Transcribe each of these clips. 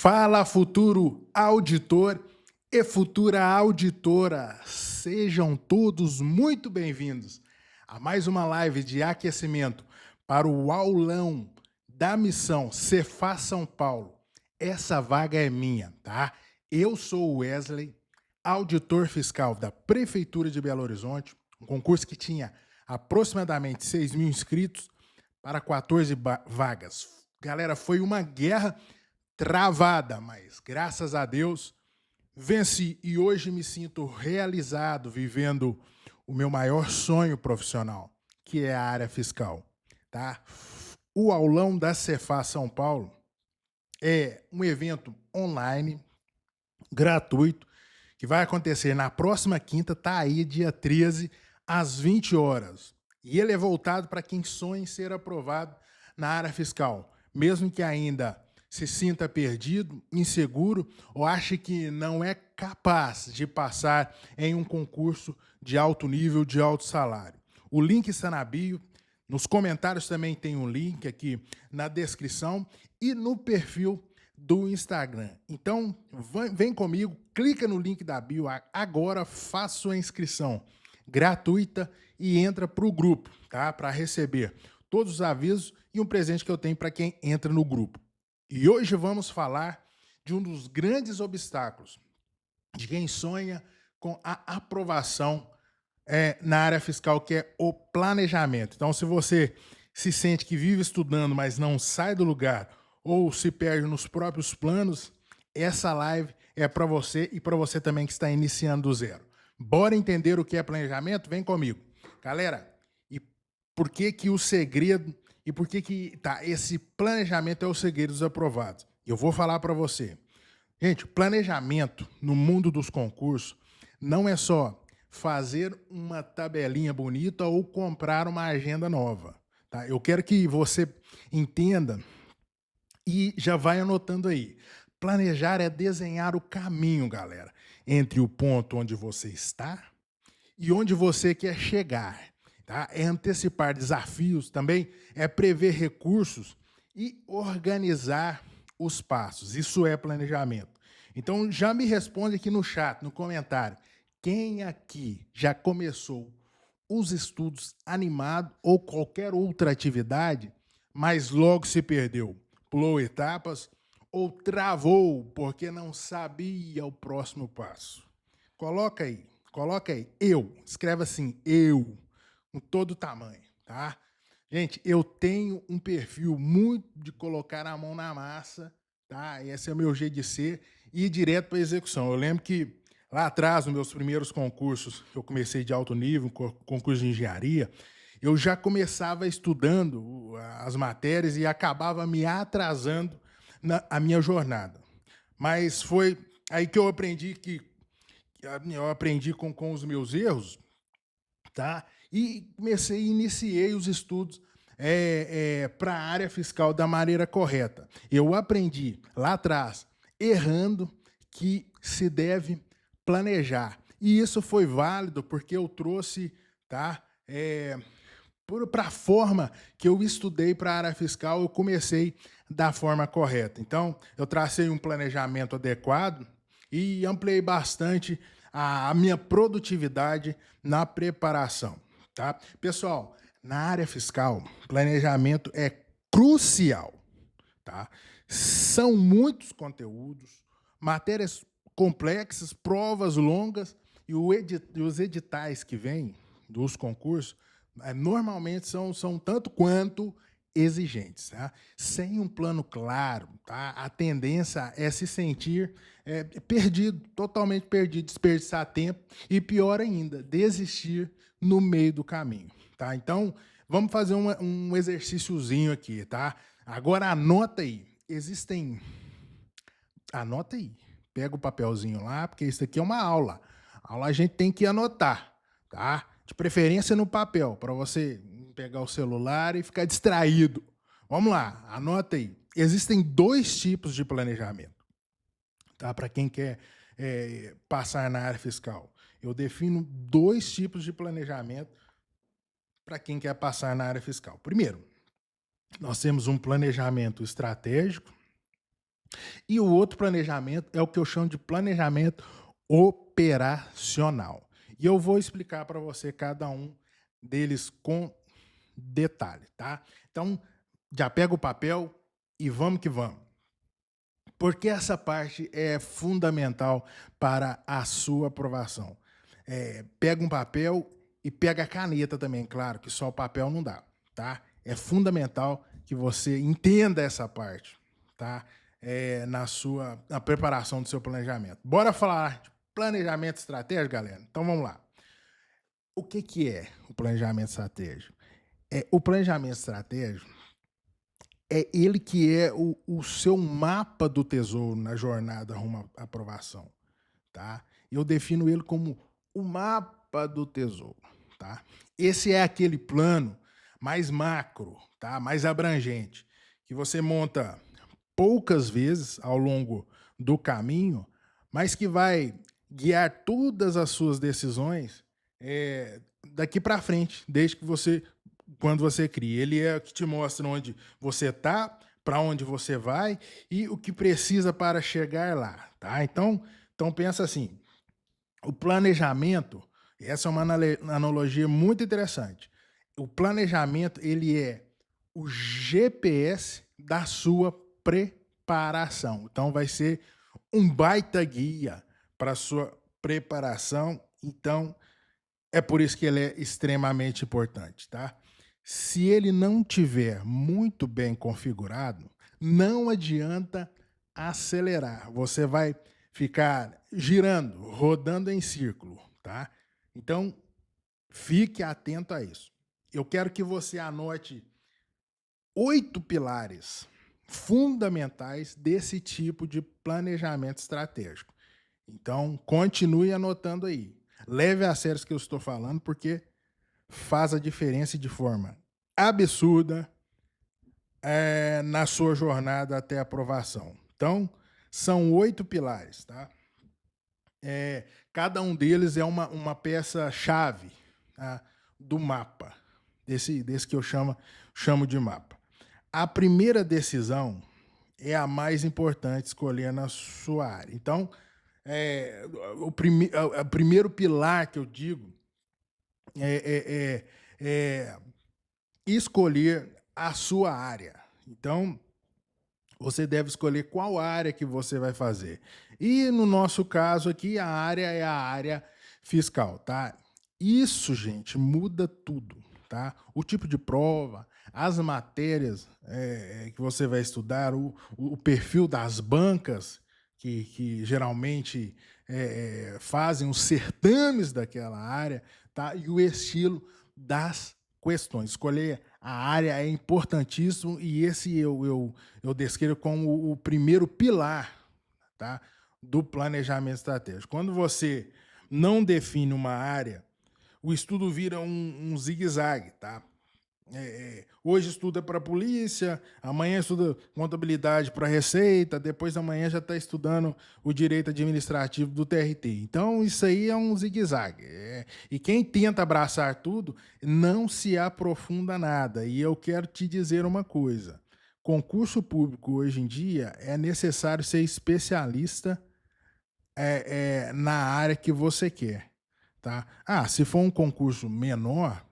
Fala, futuro auditor e futura auditora, sejam todos muito bem-vindos a mais uma live de aquecimento para o aulão da missão Cefaz São Paulo. Essa vaga é minha, tá? Eu sou o Wesley, auditor fiscal da Prefeitura de Belo Horizonte, um concurso que tinha aproximadamente 6.000 inscritos para 14 vagas. Galera, foi uma guerra travada, mas graças a Deus venci e hoje me sinto realizado vivendo o meu maior sonho profissional, que é a área fiscal, tá? O aulão da Cefaz São Paulo é um evento online, gratuito, que vai acontecer na próxima quinta, tá aí, dia 13, às 20 horas. E ele é voltado para quem sonha em ser aprovado na área fiscal, mesmo que ainda se sinta perdido, inseguro ou ache que não é capaz de passar em um concurso de alto nível, de alto salário. O link está na bio, nos comentários também tem um link aqui na descrição e no perfil do Instagram. Então, vem comigo, clica no link da bio agora, faça sua inscrição gratuita e entra para o grupo, tá? Para receber todos os avisos e um presente que eu tenho para quem entra no grupo. E hoje vamos falar de um dos grandes obstáculos de quem sonha com a aprovação na área fiscal, que é o planejamento. Então, se você se sente que vive estudando, mas não sai do lugar ou se perde nos próprios planos, essa live é para você e para você também que está iniciando do zero. Bora entender o que é planejamento? Vem comigo. Galera, e por que que o segredo e por que que esse planejamento é o segredo dos aprovados? Eu vou falar para você. Gente, planejamento no mundo dos concursos não é só fazer uma tabelinha bonita ou comprar uma agenda nova, tá? Eu quero que você entenda e já vai anotando aí. Planejar é desenhar o caminho, galera, entre o ponto onde você está e onde você quer chegar. Tá? É antecipar desafios também, é prever recursos e organizar os passos. Isso é planejamento. Então, já me responde aqui no chat, no comentário. Quem aqui já começou os estudos animado ou qualquer outra atividade, mas logo se perdeu? Pulou etapas ou travou porque não sabia o próximo passo? Coloca aí, eu. Escreve assim, eu, com todo tamanho, tá? Gente, eu tenho um perfil muito de colocar a mão na massa, tá? Esse é o meu jeito de ser e ir direto para a execução. Eu lembro que lá atrás, nos meus primeiros concursos, eu comecei de alto nível, concurso de engenharia, eu já começava estudando as matérias e acabava me atrasando a minha jornada. Mas foi aí que eu aprendi com os meus erros, tá? E iniciei os estudos para a área fiscal da maneira correta. Eu aprendi lá atrás, errando, que se deve planejar. E isso foi válido porque eu trouxe, tá? Para a forma que eu estudei para a área fiscal, eu comecei da forma correta. Então, eu tracei um planejamento adequado e ampliei bastante a minha produtividade na preparação, tá? Pessoal, na área fiscal, planejamento é crucial, tá? São muitos conteúdos, matérias complexas, provas longas e os editais que vêm dos concursos normalmente são tanto quanto exigentes, tá? Sem um plano claro, tá? A tendência é se sentir perdido, totalmente perdido, desperdiçar tempo e, pior ainda, desistir no meio do caminho, tá? Então, vamos fazer um exercíciozinho aqui, tá? Agora, anota aí. Anota aí. Pega o papelzinho lá, porque isso aqui é uma aula. Aula a gente tem que anotar, tá? De preferência no papel, para você pegar o celular e ficar distraído. Vamos lá, anota aí. Existem dois tipos de planejamento, tá? Para quem quer passar na área fiscal. Eu defino dois tipos de planejamento para quem quer passar na área fiscal. Primeiro, nós temos um planejamento estratégico E o outro planejamento é o que eu chamo de planejamento operacional. E eu vou explicar para você cada um deles com detalhe, tá? Então, já pega o papel e vamos que vamos. Porque essa parte é fundamental para a sua aprovação. Pega um papel e pega a caneta também, claro, que só o papel não dá, tá? É fundamental que você entenda essa parte, tá? Na preparação do seu planejamento. Bora falar de planejamento estratégico, galera? Então vamos lá. O que é o planejamento estratégico? O planejamento estratégico é ele que é o seu mapa do tesouro na jornada rumo à aprovação, tá? Eu defino ele como o mapa do tesouro, tá? Esse é aquele plano mais macro, tá? Mais abrangente, que você monta poucas vezes ao longo do caminho, mas que vai guiar todas as suas decisões daqui para frente, desde que você, quando você cria. Ele é o que te mostra onde você está, para onde você vai e o que precisa para chegar lá, tá? Então pensa assim, o planejamento, essa é uma analogia muito interessante. O planejamento, ele é o GPS da sua preparação. Então vai ser um baita guia para a sua preparação. Então é por isso que ele é extremamente importante, tá? Se ele não tiver muito bem configurado, não adianta acelerar. Você vai ficar girando, rodando em círculo, tá? Então, fique atento a isso. Eu quero que você anote 8 pilares fundamentais desse tipo de planejamento estratégico. Então, continue anotando aí. Leve a sério o que eu estou falando, porque faz a diferença de forma absurda na sua jornada até a aprovação. Então, são 8 pilares, tá? Cada um deles é uma peça-chave, tá, do mapa, desse que eu chamo de mapa. A primeira decisão é a mais importante, escolher na sua área. Então, o primeiro pilar que eu digo é escolher a sua área. Então, você deve escolher qual área que você vai fazer. E no nosso caso aqui, a área é a área fiscal, tá? Isso, gente, muda tudo, tá? O tipo de prova, as matérias que você vai estudar, o perfil das bancas que geralmente fazem os certames daquela área, tá? E o estilo das questões. Escolher a área é importantíssimo e esse eu descrevo como o primeiro pilar, tá, do planejamento estratégico. Quando você não define uma área, o estudo vira um zigue-zague, tá? Hoje estuda para polícia, amanhã estuda contabilidade para receita, depois amanhã já está estudando o direito administrativo do TRT. Então isso aí é um zigue-zague. E quem tenta abraçar tudo não se aprofunda nada. E eu quero te dizer uma coisa: concurso público hoje em dia é necessário ser especialista na área que você quer, tá? Se for um concurso menor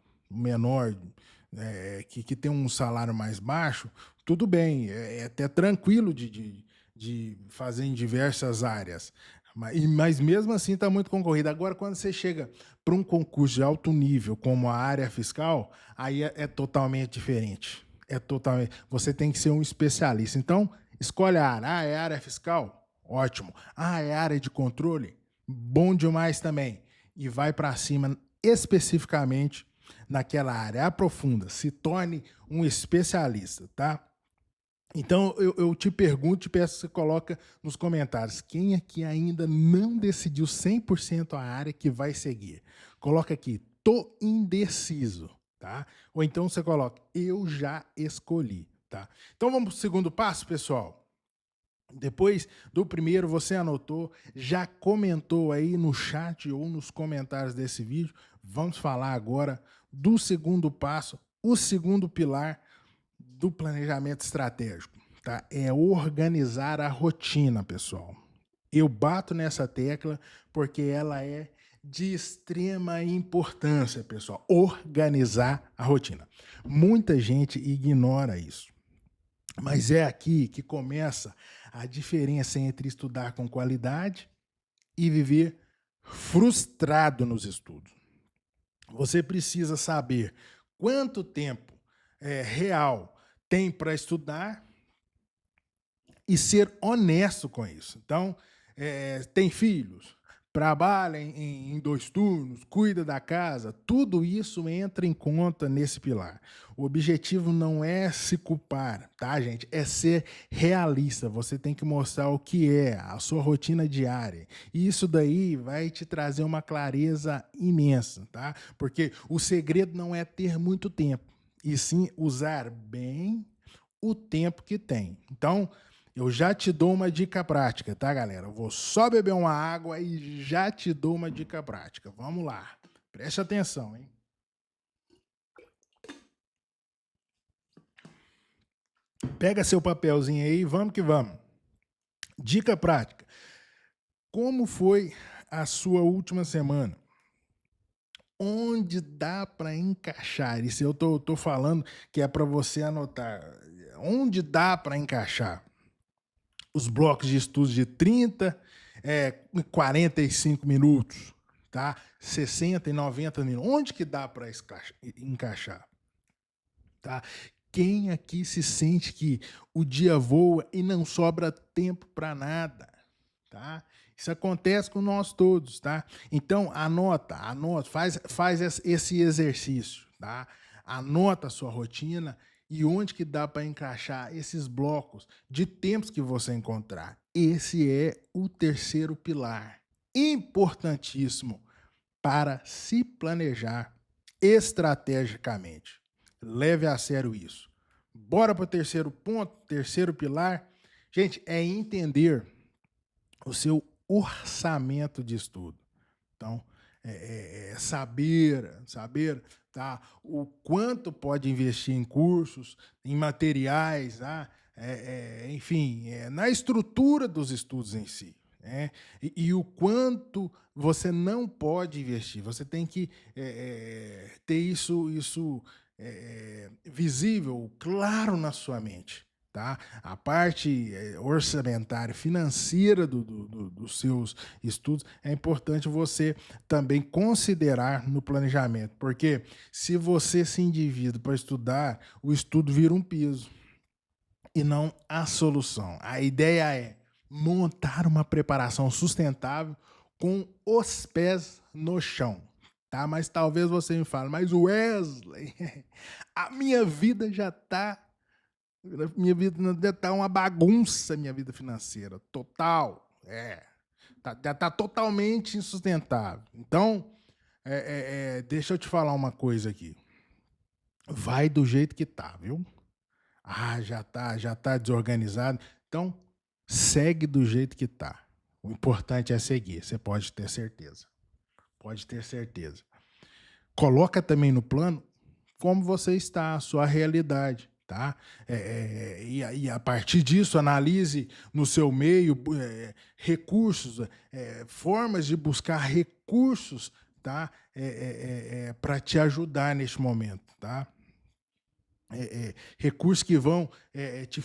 que tem um salário mais baixo, tudo bem, é até tranquilo de fazer em diversas áreas. Mas mesmo assim está muito concorrido. Agora, quando você chega para um concurso de alto nível, como a área fiscal, aí é totalmente diferente. Você tem que ser um especialista. Então, escolhe a área. É área fiscal? Ótimo. É área de controle? Bom demais também. E vai para cima especificamente naquela área, aprofunda, se torne um especialista, tá? Então, eu te pergunto, te peço que você coloca nos comentários, quem aqui ainda não decidiu 100% a área que vai seguir? Coloca aqui, tô indeciso, tá? Ou então você coloca, eu já escolhi, tá? Então, vamos para o segundo passo, pessoal? Depois do primeiro, você anotou, já comentou aí no chat ou nos comentários desse vídeo. Vamos falar agora do segundo passo, o segundo pilar do planejamento estratégico. tá? É organizar a rotina, pessoal. Eu bato nessa tecla porque ela é de extrema importância, pessoal. Organizar a rotina. Muita gente ignora isso. Mas é aqui que começa a diferença entre estudar com qualidade e viver frustrado nos estudos. Você precisa saber quanto tempo real tem para estudar e ser honesto com isso. Então, tem filhos, trabalha em 2 turnos, cuida da casa, tudo isso entra em conta nesse pilar. O objetivo não é se culpar, tá, gente? É ser realista. Você tem que mostrar o que é a sua rotina diária. E isso daí vai te trazer uma clareza imensa, tá? Porque o segredo não é ter muito tempo, e sim usar bem o tempo que tem. Então, eu já te dou uma dica prática, tá, galera? Eu vou só beber uma água e já te dou uma dica prática. Vamos lá. Preste atenção, hein? Pega seu papelzinho aí, vamos que vamos. Dica prática. Como foi a sua última semana? Onde dá para encaixar? Isso eu tô falando que é para você anotar. Onde dá para encaixar? Os blocos de estudos de 30, 45 minutos, tá? 60 e 90 minutos. Onde que dá para encaixar? Tá? Quem aqui se sente que o dia voa e não sobra tempo para nada? Tá? Isso acontece com nós todos, tá? Então, anota, faz esse exercício, tá? Anota a sua rotina e onde que dá para encaixar esses blocos de tempos que você encontrar. Esse é o terceiro pilar, importantíssimo para se planejar estrategicamente. Leve a sério isso. Bora para o terceiro ponto, terceiro pilar. Gente, é entender o seu orçamento de estudo. Então, saber tá, o quanto pode investir em cursos, em materiais, tá, enfim, na estrutura dos estudos em si. Né? E o quanto você não pode investir. Você tem que ter isso visível, claro na sua mente. Tá? A parte orçamentária, financeira dos seus estudos, é importante você também considerar no planejamento, porque se você se endivida para estudar, o estudo vira um piso e não a solução. A ideia é montar uma preparação sustentável com os pés no chão. Tá? Mas talvez você me fale, mas Wesley, a minha vida já está minha vida tá uma bagunça, minha vida financeira, total. Já tá totalmente insustentável. Então, deixa eu te falar uma coisa aqui. Vai do jeito que tá, viu? Ah, já tá desorganizado. Então, segue do jeito que tá. O importante é seguir, você pode ter certeza. Pode ter certeza. Coloca também no plano como você está, a sua realidade. Tá? E a partir disso, analise no seu meio recursos, formas de buscar recursos, tá? Para te ajudar neste momento. Tá? Recursos que vão te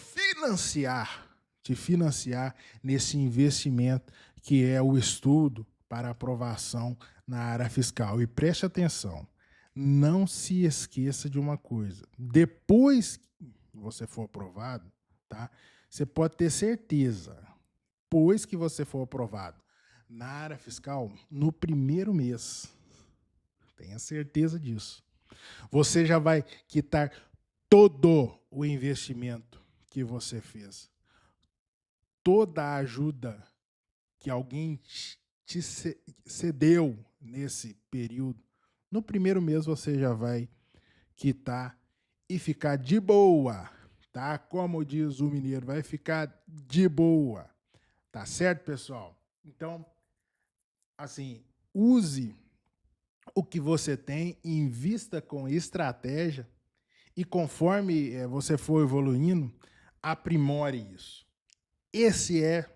financiar nesse investimento que é o estudo para aprovação na área fiscal. E preste atenção, não se esqueça de uma coisa. Depois que você for aprovado, tá? Você pode ter certeza, depois que você for aprovado na área fiscal, no primeiro mês, tenha certeza disso, você já vai quitar todo o investimento que você fez, toda a ajuda que alguém te cedeu nesse período. No primeiro mês você já vai quitar e ficar de boa, tá? Como diz o mineiro, vai ficar de boa, tá certo, pessoal? Então, assim, use o que você tem, invista com estratégia e conforme você for evoluindo, aprimore isso. Esse é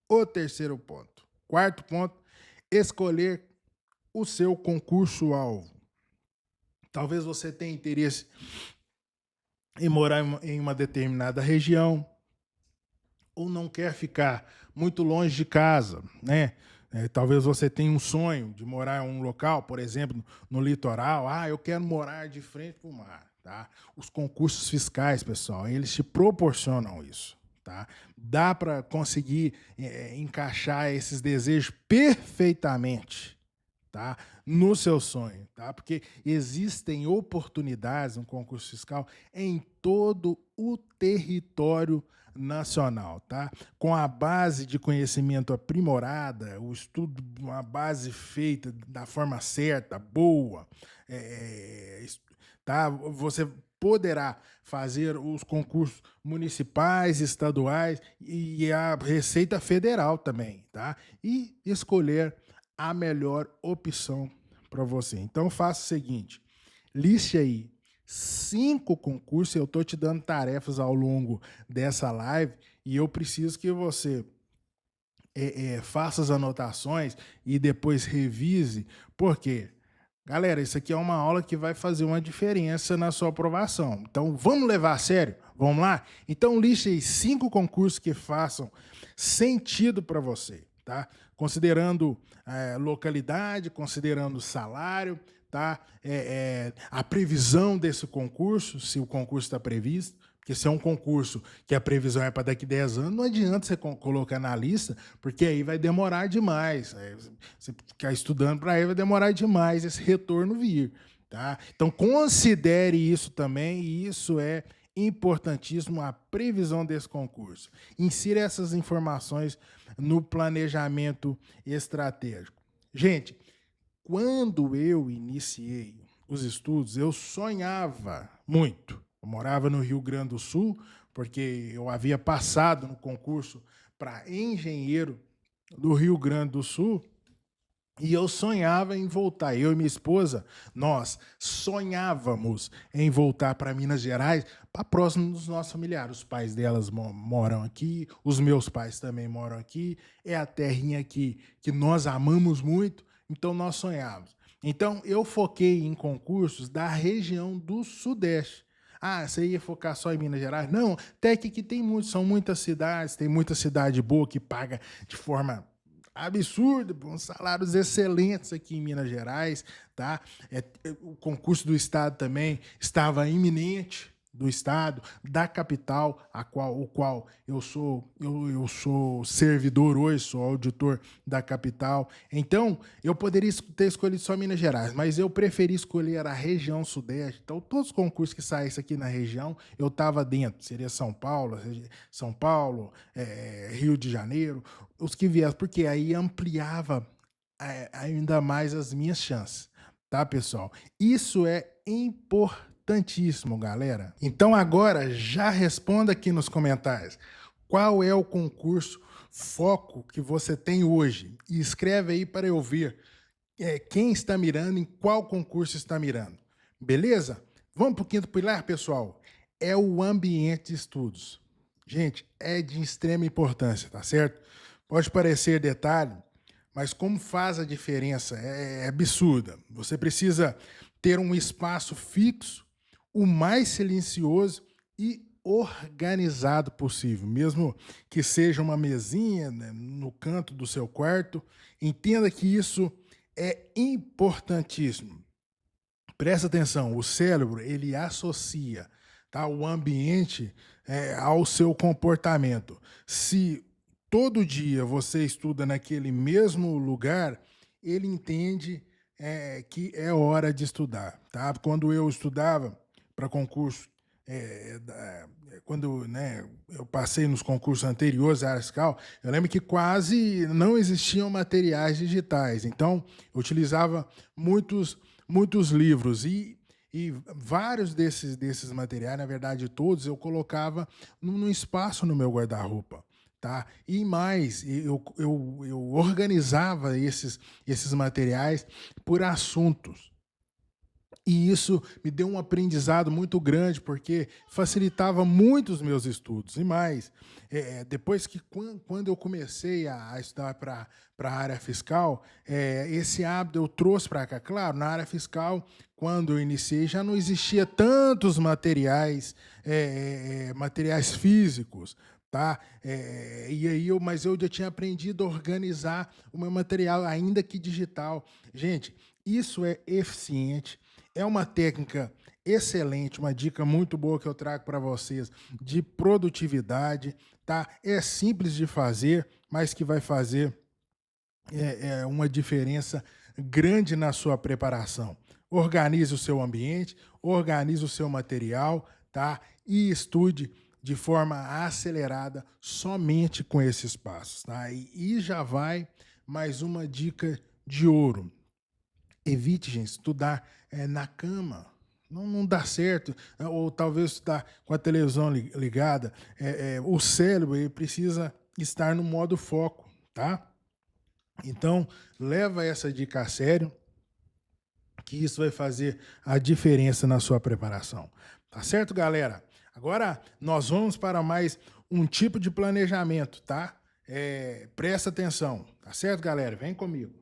o terceiro ponto. Quarto ponto, escolher o seu concurso-alvo. Talvez você tenha interesse em morar em uma determinada região, ou não quer ficar muito longe de casa, né? Talvez você tenha um sonho de morar em um local, por exemplo, no litoral. Ah, eu quero morar de frente para o mar, tá? Os concursos fiscais, pessoal, eles te proporcionam isso, tá? Dá para conseguir encaixar esses desejos perfeitamente, tá? No seu sonho, tá? Porque existem oportunidades no concurso fiscal em todo o território nacional, tá? Com a base de conhecimento aprimorada, o estudo, uma base feita da forma certa, boa, tá? Você poderá fazer os concursos municipais, estaduais e a Receita Federal também, tá? E escolher a melhor opção para você. Então faça o seguinte, liste aí 5 concursos, eu estou te dando tarefas ao longo dessa live e eu preciso que você faça as anotações e depois revise, porque, galera, isso aqui é uma aula que vai fazer uma diferença na sua aprovação. Então, vamos levar a sério? Vamos lá? Então, liste aí 5 concursos que façam sentido para você, tá? Considerando localidade, considerando salário, tá? A previsão desse concurso, se o concurso está previsto, porque se é um concurso que a previsão é para daqui a 10 anos, não adianta você colocar na lista, porque aí vai demorar demais. Você ficar estudando para aí vai demorar demais esse retorno vir, tá? Então, considere isso também, e isso é importantíssimo, a previsão desse concurso. Insira essas informações no planejamento estratégico. Gente, quando eu iniciei os estudos, eu sonhava muito. Eu morava no Rio Grande do Sul, porque eu havia passado no concurso para engenheiro do Rio Grande do Sul, e eu sonhava em voltar. Eu e minha esposa, nós sonhávamos em voltar para Minas Gerais, para próximo dos nossos familiares. Os pais delas moram aqui, os meus pais também moram aqui, é a terrinha que nós amamos muito, então nós sonhávamos. Então eu foquei em concursos da região do Sudeste. Ah, você ia focar só em Minas Gerais? Não, até que tem são muitas cidades, tem muita cidade boa que paga de forma absurda, uns salários excelentes aqui em Minas Gerais, tá? O concurso do Estado também estava iminente, do Estado, da capital, o qual eu sou servidor hoje, sou auditor da capital. Então, eu poderia ter escolhido só Minas Gerais, mas eu preferi escolher a região Sudeste. Então, todos os concursos que saíssem aqui na região, eu estava dentro. Seria São Paulo, Rio de Janeiro, os que viessem, porque aí ampliava ainda mais as minhas chances, tá, pessoal? Isso é importantíssimo, galera. Então agora já responda aqui nos comentários. Qual é o concurso foco que você tem hoje? E escreve aí para eu ver quem está mirando, em qual concurso está mirando. Beleza? Vamos para o quinto pilar, pessoal? É o ambiente de estudos. Gente, é de extrema importância, tá certo? Pode parecer detalhe, mas como faz a diferença é absurda. Você precisa ter um espaço fixo, o mais silencioso e organizado possível, mesmo que seja uma mesinha, né, no canto do seu quarto. Entenda que isso é importantíssimo. Presta atenção, o cérebro ele associa, tá, o ambiente ao seu comportamento. Se todo dia você estuda naquele mesmo lugar, ele entende que é hora de estudar, tá? Quando eu estudava para concurso, quando, né, eu passei nos concursos anteriores à área fiscal, eu lembro que quase não existiam materiais digitais, então eu utilizava muitos livros e vários desses materiais, na verdade todos, eu colocava num espaço no meu guarda-roupa. Tá? E mais, eu organizava esses materiais por assuntos. E isso me deu um aprendizado muito grande, porque facilitava muito os meus estudos. E mais, depois que quando eu comecei a estudar para a área fiscal, esse hábito eu trouxe para cá. Claro, na área fiscal, quando eu iniciei, já não existia tantos materiais, materiais físicos. Tá? E aí mas eu já tinha aprendido a organizar o meu material, ainda que digital. Gente, isso é eficiente, é uma técnica excelente, uma dica muito boa que eu trago para vocês de produtividade, tá? É simples de fazer, mas que vai fazer uma diferença grande na sua preparação. Organize o seu ambiente, organize o seu material, tá? E estude de forma acelerada somente com esses passos, tá? E já vai mais uma dica de ouro. Evite, gente, estudar na cama. Não dá certo. Ou talvez estudar com a televisão ligada. O cérebro ele precisa estar no modo foco, tá? Então, leva essa dica a sério, que isso vai fazer a diferença na sua preparação. Tá certo, galera? Agora, nós vamos para mais um tipo de planejamento, tá? Presta atenção. Tá certo, galera? Vem comigo.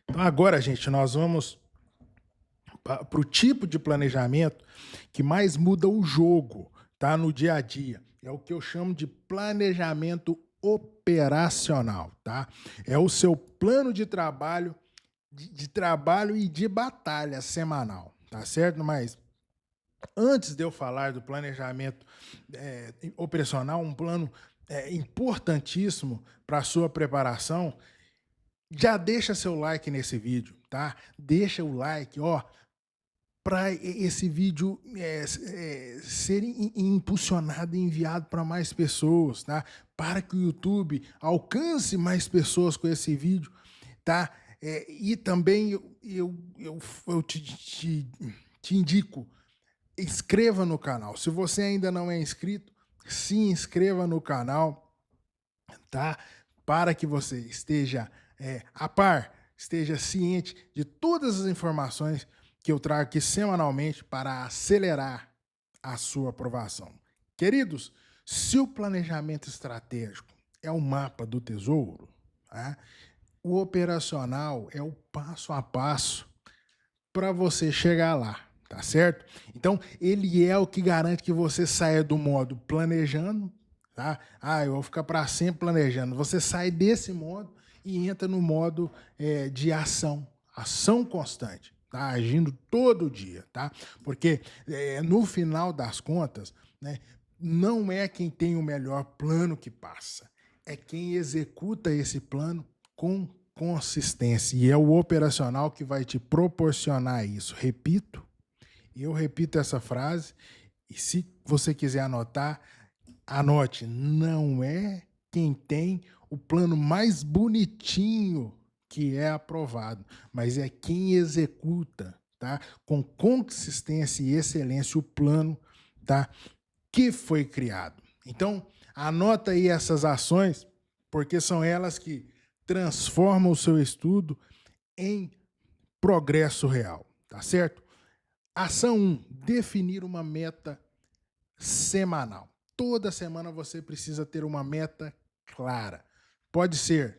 Então, agora, gente, nós vamos para o tipo de planejamento que mais muda o jogo, tá? No dia a dia. É o que eu chamo de planejamento operacional, tá? É o seu plano de trabalho, de trabalho e de batalha semanal, tá certo? Mas antes de eu falar do planejamento operacional, um plano importantíssimo para a sua preparação, já deixa seu like nesse vídeo, tá? Deixa o like, ó, para esse vídeo ser impulsionado e enviado para mais pessoas, tá? Para que o YouTube alcance mais pessoas com esse vídeo, tá? E também eu te indico, inscreva no canal. Se você ainda não é inscrito, se inscreva no canal, tá? Para que você esteja a par, esteja ciente de todas as informações que eu trago aqui semanalmente para acelerar a sua aprovação. Queridos, se o planejamento estratégico é o mapa do tesouro, tá? O operacional é o passo a passo para você chegar lá, tá certo? Então, ele é o que garante que você saia do modo planejando, tá? Eu vou ficar para sempre planejando. Você sai desse modo e entra no modo de ação constante, tá? Agindo todo dia, tá? Porque no final das contas, né, não é quem tem o melhor plano que passa, é quem executa esse plano com consistência, e é o operacional que vai te proporcionar isso. Repito, eu repito essa frase, e se você quiser anotar, anote, não é quem tem o plano mais bonitinho que é aprovado, mas é quem executa, tá? Com consistência e excelência o plano, tá? Que foi criado. Então, anota aí essas ações, porque são elas que transformam o seu estudo em progresso real, tá certo? Ação 1, definir uma meta semanal. Toda semana você precisa ter uma meta clara. Pode ser,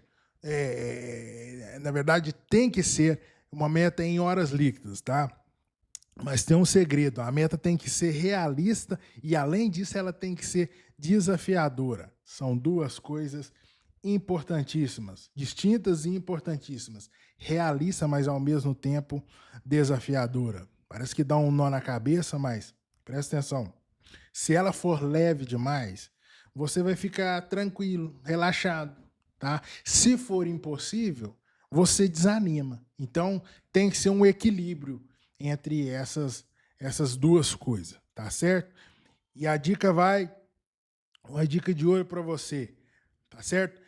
na verdade, tem que ser uma meta em horas líquidas, tá? Mas tem um segredo, a meta tem que ser realista e, além disso, ela tem que ser desafiadora. São duas coisas importantíssimas, distintas e importantíssimas. Realista, mas ao mesmo tempo desafiadora. Parece que dá um nó na cabeça, mas presta atenção. Se ela for leve demais, você vai ficar tranquilo, relaxado, tá? Se for impossível, você desanima. Então, tem que ser um equilíbrio entre essas duas coisas, tá certo? E a dica uma dica de ouro para você, tá certo?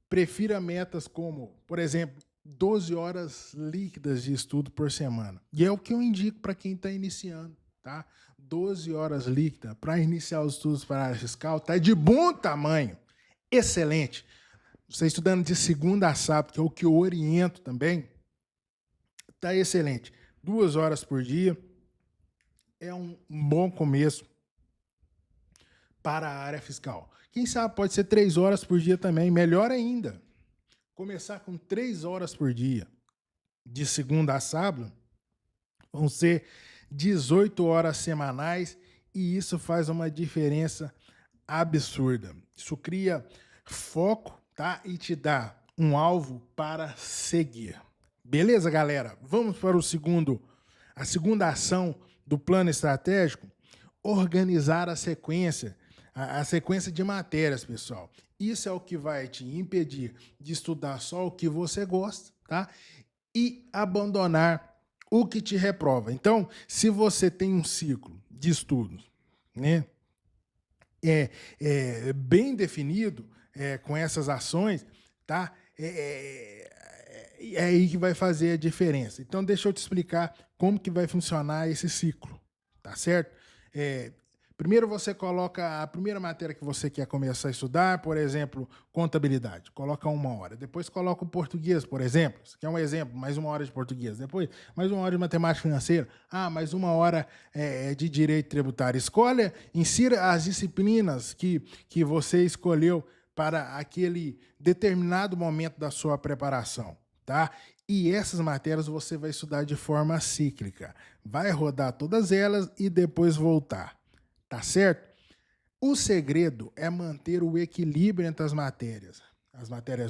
Prefira metas como, por exemplo, 12 horas líquidas de estudo por semana. E é o que eu indico para quem está iniciando, tá? 12 horas líquidas para iniciar os estudos para a área fiscal, tá de bom tamanho, excelente. você estudando de segunda a sábado, que é o que eu oriento também, tá excelente. 2 horas por dia é um bom começo para a área fiscal. Quem sabe pode ser 3 horas por dia também, melhor ainda. Começar com 3 horas por dia, de segunda a sábado, vão ser 18 horas semanais e isso faz uma diferença absurda. Isso cria foco, tá? E te dá um alvo para seguir. Beleza, galera? Vamos para a segunda ação do plano estratégico, organizar a sequência de matérias, pessoal. Isso é o que vai te impedir de estudar só o que você gosta, tá? E abandonar o que te reprova. Então, se você tem um ciclo de estudos, né, bem definido, com essas ações, tá? É aí que vai fazer a diferença. Então, deixa eu te explicar como que vai funcionar esse ciclo, tá certo? Primeiro você coloca a primeira matéria que você quer começar a estudar, por exemplo, contabilidade, coloca 1 hora. Depois coloca o português, por exemplo. Isso aqui é um exemplo, mais 1 hora de português. Depois, mais 1 hora de matemática financeira. Mais 1 hora de direito tributário. Escolha, insira as disciplinas que você escolheu para aquele determinado momento da sua preparação, tá? E essas matérias você vai estudar de forma cíclica. Vai rodar todas elas e depois voltar. Tá certo? O segredo é manter o equilíbrio entre as matérias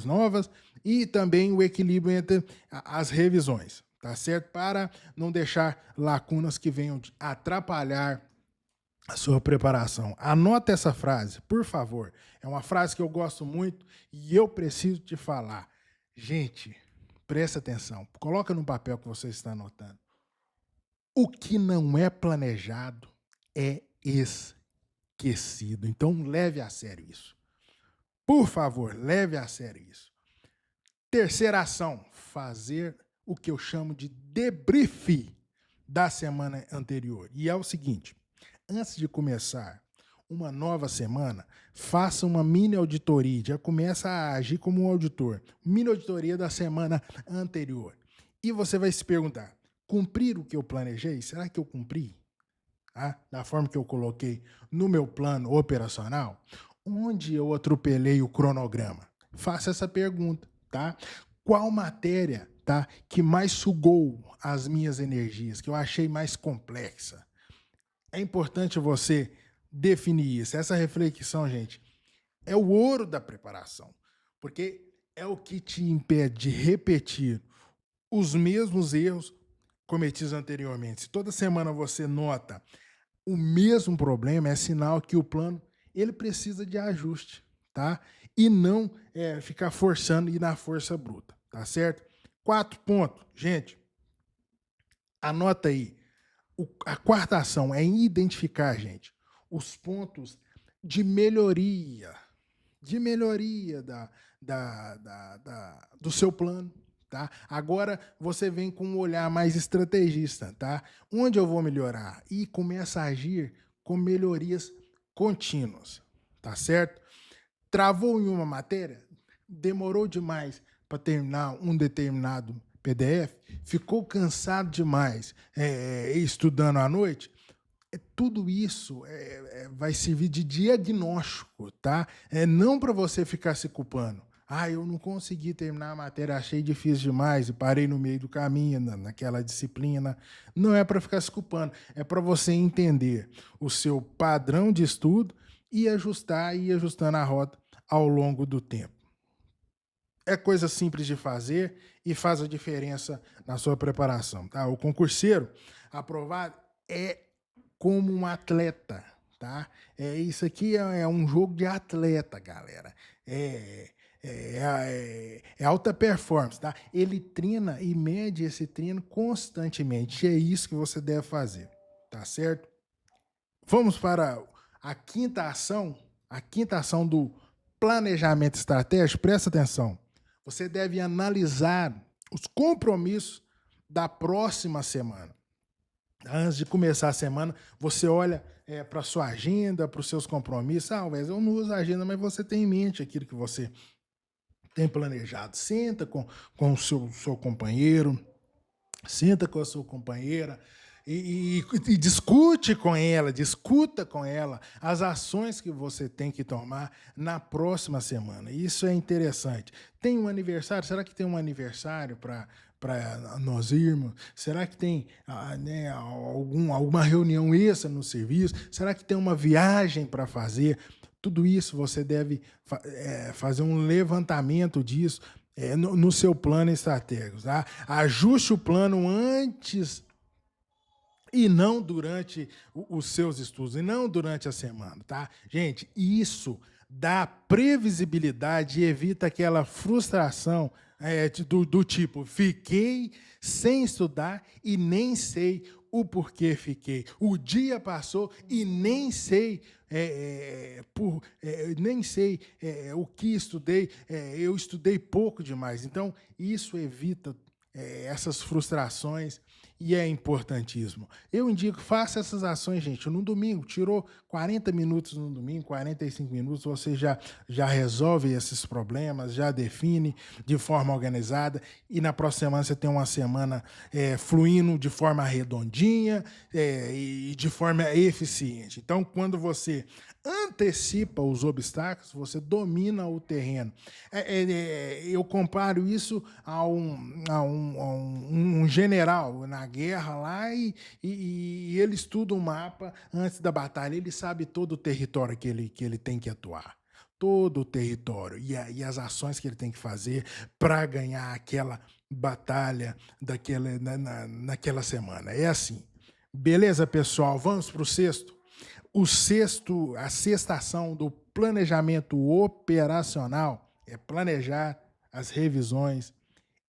novas e também o equilíbrio entre as revisões, tá certo? Para não deixar lacunas que venham atrapalhar a sua preparação. Anota essa frase, por favor. É uma frase que eu gosto muito e eu preciso te falar. Gente, presta atenção. Coloca no papel que você está anotando. O que não é planejado é esquecido. Então, leve a sério isso. Por favor, leve a sério isso. Terceira ação, fazer o que eu chamo de debrief da semana anterior. E é o seguinte, antes de começar uma nova semana, faça uma mini auditoria, já começa a agir como um auditor. Mini auditoria da semana anterior. E você vai se perguntar, cumprir o que eu planejei? Será que eu cumpri? Da forma que eu coloquei no meu plano operacional, onde eu atropelei o cronograma? Faça essa pergunta, tá? Qual matéria, tá, que mais sugou as minhas energias, que eu achei mais complexa? É importante você definir isso. Essa reflexão, gente, é o ouro da preparação, porque é o que te impede de repetir os mesmos erros cometidos anteriormente. Se toda semana você nota o mesmo problema, é sinal que o plano ele precisa de ajuste, tá? E não ficar forçando e ir na força bruta, tá certo? 4 pontos, gente. Anota aí. A quarta ação é identificar, gente, os pontos de melhoria do seu plano. Tá? Agora você vem com um olhar mais estrategista, tá? Onde eu vou melhorar? E começa a agir com melhorias contínuas, tá certo? Travou em uma matéria? Demorou demais para terminar um determinado PDF? Ficou cansado demais estudando à noite? Tudo isso vai servir de diagnóstico, tá? Não para você ficar se culpando. Eu não consegui terminar a matéria, achei difícil demais e parei no meio do caminho, naquela disciplina. Não é para ficar se culpando, é para você entender o seu padrão de estudo e ajustar e ir ajustando a rota ao longo do tempo. É coisa simples de fazer e faz a diferença na sua preparação, tá? O concurseiro aprovado é como um atleta, tá? Isso aqui é um jogo de atleta, galera. É alta performance, tá? Ele treina e mede esse treino constantemente. É isso que você deve fazer, tá certo? Vamos para a quinta ação do planejamento estratégico. Presta atenção. Você deve analisar os compromissos da próxima semana. Antes de começar a semana, você olha para a sua agenda, para os seus compromissos. Wes, eu não uso a agenda, mas você tem em mente aquilo que você tem planejado. Senta com o seu companheiro, senta com a sua companheira e discute com ela, discuta com ela as ações que você tem que tomar na próxima semana. Isso é interessante. Tem um aniversário? Será que tem um aniversário para nós irmos? Será que tem né, alguma reunião extra no serviço? Será que tem uma viagem para fazer? Tudo isso você deve fazer um levantamento disso no seu plano estratégico. Tá? Ajuste o plano antes e não durante os seus estudos, e não durante a semana. Tá? Gente, isso dá previsibilidade e evita aquela frustração do tipo, fiquei sem estudar e nem sei o porquê fiquei. O dia passou e nem sei nem sei o que estudei, eu estudei pouco demais. Então, isso evita essas frustrações e é importantíssimo. Eu indico, faça essas ações, gente, no domingo. Tirou 40 minutos no domingo, 45 minutos, você já resolve esses problemas, já define de forma organizada e na próxima semana você tem uma semana fluindo de forma redondinha e de forma eficiente. Então, quando você antecipa os obstáculos, você domina o terreno. Eu comparo isso a um general na guerra lá e ele estuda um mapa antes da batalha, ele sabe todo o território que ele tem que atuar. Todo o território e as ações que ele tem que fazer para ganhar aquela batalha naquela semana. É assim. Beleza, pessoal? Vamos para o sexto? A sexta ação do planejamento operacional é planejar as revisões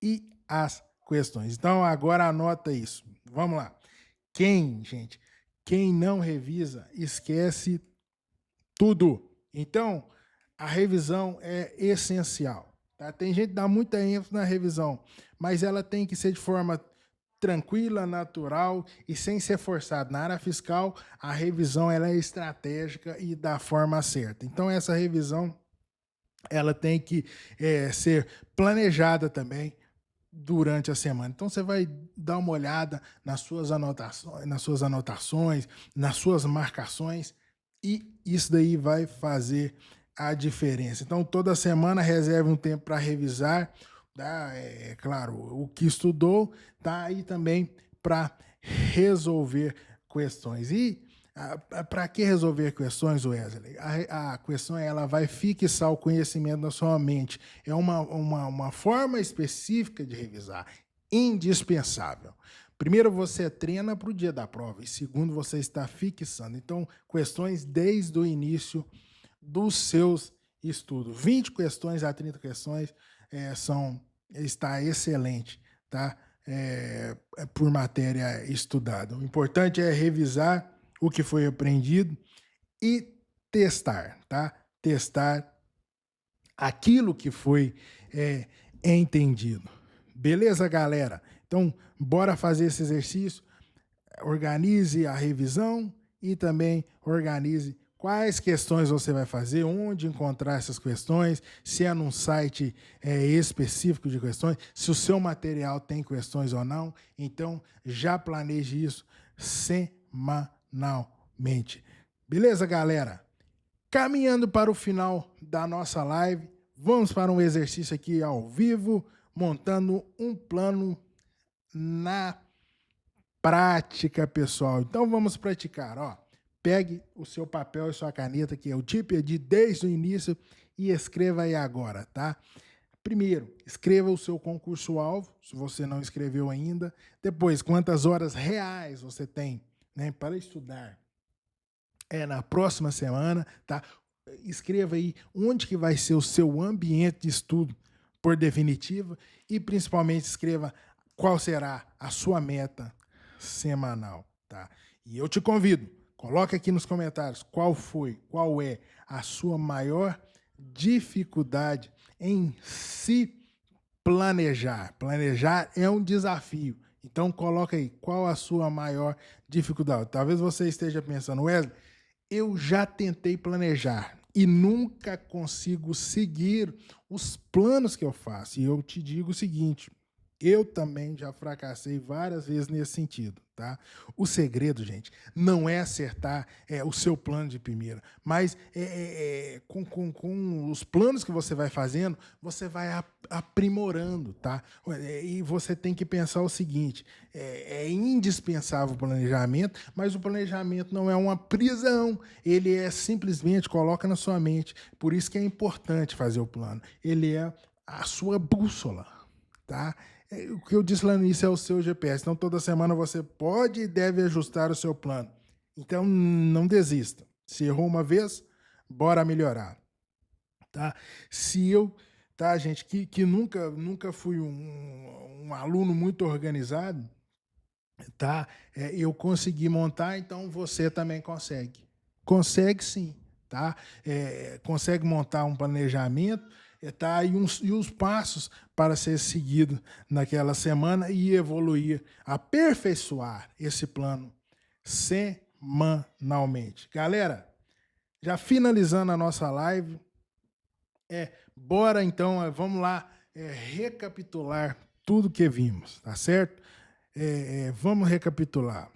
e as questões. Então, agora anota isso. Vamos lá. Quem não revisa, esquece tudo. Então, a revisão é essencial. Tá? Tem gente que dá muita ênfase na revisão, mas ela tem que ser de forma tranquila, natural e sem ser forçado. Na área fiscal, a revisão ela é estratégica e da forma certa. Então, essa revisão ela tem que ser planejada também durante a semana. Então, você vai dar uma olhada nas suas anotações, nas suas marcações e isso daí vai fazer a diferença. Então, toda semana reserve um tempo para revisar, tá? Claro, o que estudou, tá aí também para resolver questões. E para que resolver questões, Wesley? A questão ela vai fixar o conhecimento na sua mente. É uma forma específica de revisar, indispensável. Primeiro, você treina para o dia da prova. E segundo, você está fixando. Então, questões desde o início dos seus estudos. 20 questões a 30 questões está excelente, tá? Por matéria estudada. O importante é revisar o que foi aprendido e testar, tá? Testar aquilo que foi entendido. Beleza, galera? Então, bora fazer esse exercício. Organize a revisão e também organize quais questões você vai fazer, onde encontrar essas questões, se é num site específico de questões, se o seu material tem questões ou não. Então, já planeje isso semanalmente. Beleza, galera? Caminhando para o final da nossa live, vamos para um exercício aqui ao vivo, montando um plano na prática, pessoal. Então, vamos praticar, ó. Pegue o seu papel e sua caneta, que é o TIPED desde o início, e escreva aí agora, tá? Primeiro, escreva o seu concurso-alvo, se você não escreveu ainda. Depois, quantas horas reais você tem, né, para estudar na próxima semana, tá? Escreva aí onde que vai ser o seu ambiente de estudo por definitiva e, principalmente, escreva qual será a sua meta semanal, tá? E eu te convido, coloque aqui nos comentários qual é a sua maior dificuldade em se planejar. Planejar é um desafio. Então, coloca aí qual a sua maior dificuldade. Talvez você esteja pensando, Wesley, eu já tentei planejar e nunca consigo seguir os planos que eu faço. E eu te digo o seguinte, eu também já fracassei várias vezes nesse sentido, tá? O segredo, gente, não é acertar o seu plano de primeira, mas com os planos que você vai fazendo, você vai aprimorando, tá? E você tem que pensar o seguinte, é indispensável o planejamento, mas o planejamento não é uma prisão, ele é simplesmente, coloca na sua mente, por isso que é importante fazer o plano, ele é a sua bússola, tá? O que eu disse lá no início é o seu GPS. Então, toda semana você pode e deve ajustar o seu plano. Então, não desista. Se errou uma vez, bora melhorar. Tá? Se eu, tá, gente, que nunca fui um aluno muito organizado, tá? Eu consegui montar, então você também consegue. Consegue sim, tá? Consegue montar um planejamento, tá? E os passos para ser seguido naquela semana e evoluir, aperfeiçoar esse plano semanalmente. Galera, já finalizando a nossa live, bora então, vamos lá recapitular tudo que vimos, tá certo? Vamos recapitular.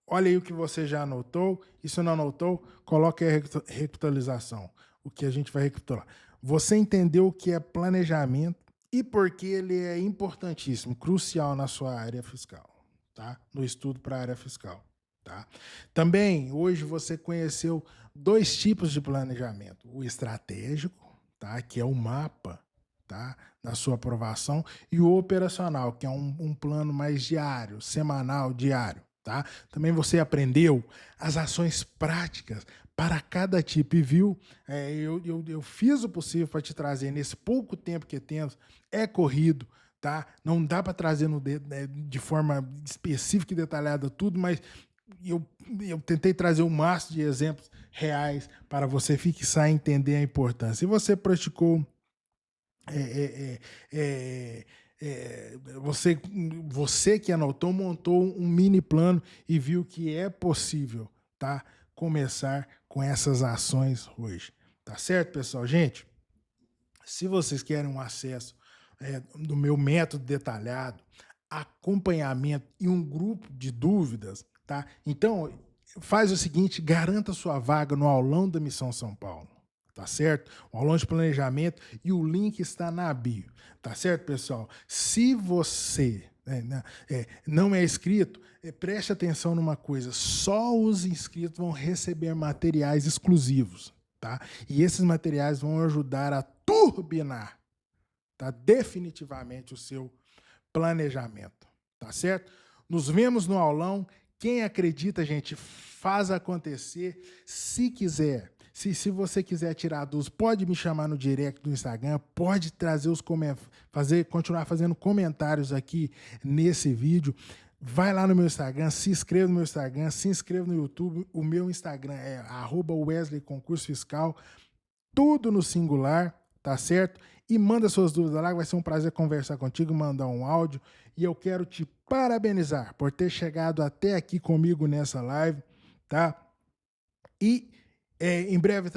Olha aí o que você já anotou. E se não anotou, coloque a recapitulação. O que a gente vai recapitular. Você entendeu o que é planejamento e por que ele é importantíssimo, crucial na sua área fiscal, tá? No estudo para a área fiscal, tá? Também, hoje você conheceu 2 tipos de planejamento. O estratégico, tá? Que é o mapa, tá? Na sua aprovação, e o operacional, que é um plano mais diário, semanal, diário. Tá? Também você aprendeu as ações práticas para cada tipo e viu, eu fiz o possível para te trazer nesse pouco tempo que temos, é corrido, tá? Não dá para trazer de forma específica e detalhada tudo, mas eu tentei trazer o máximo de exemplos reais para você fixar e entender a importância. E você praticou você que anotou, montou um mini plano e viu que é possível, tá? Começar com essas ações hoje. Tá certo, pessoal? Gente, se vocês querem um acesso do meu método detalhado, acompanhamento e um grupo de dúvidas, tá? Então, faz o seguinte, garanta sua vaga no aulão da Missão São Paulo. Tá certo? O aulão de planejamento e o link está na bio. Tá certo, pessoal? Se você não é inscrito, preste atenção numa coisa. Só os inscritos vão receber materiais exclusivos. Tá? E esses materiais vão ajudar a turbinar, tá? Definitivamente o seu planejamento. Tá certo? Nos vemos no aulão. Quem acredita, gente, faz acontecer. Se quiser... Se você quiser tirar dúvidas, pode me chamar no direct do Instagram, pode trazer continuar fazendo comentários aqui nesse vídeo. Vai lá no meu Instagram, se inscreva no meu Instagram, se inscreva no YouTube. O meu Instagram é @Wesley Concurso Fiscal, tudo no singular, tá certo? E manda suas dúvidas lá, vai ser um prazer conversar contigo, mandar um áudio. E eu quero te parabenizar por ter chegado até aqui comigo nessa live, tá? E em breve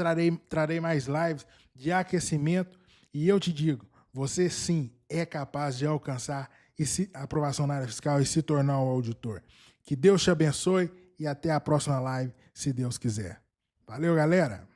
trarei mais lives de aquecimento e eu te digo, você sim é capaz de alcançar a aprovação na área fiscal e se tornar um auditor. Que Deus te abençoe e até a próxima live, se Deus quiser. Valeu, galera!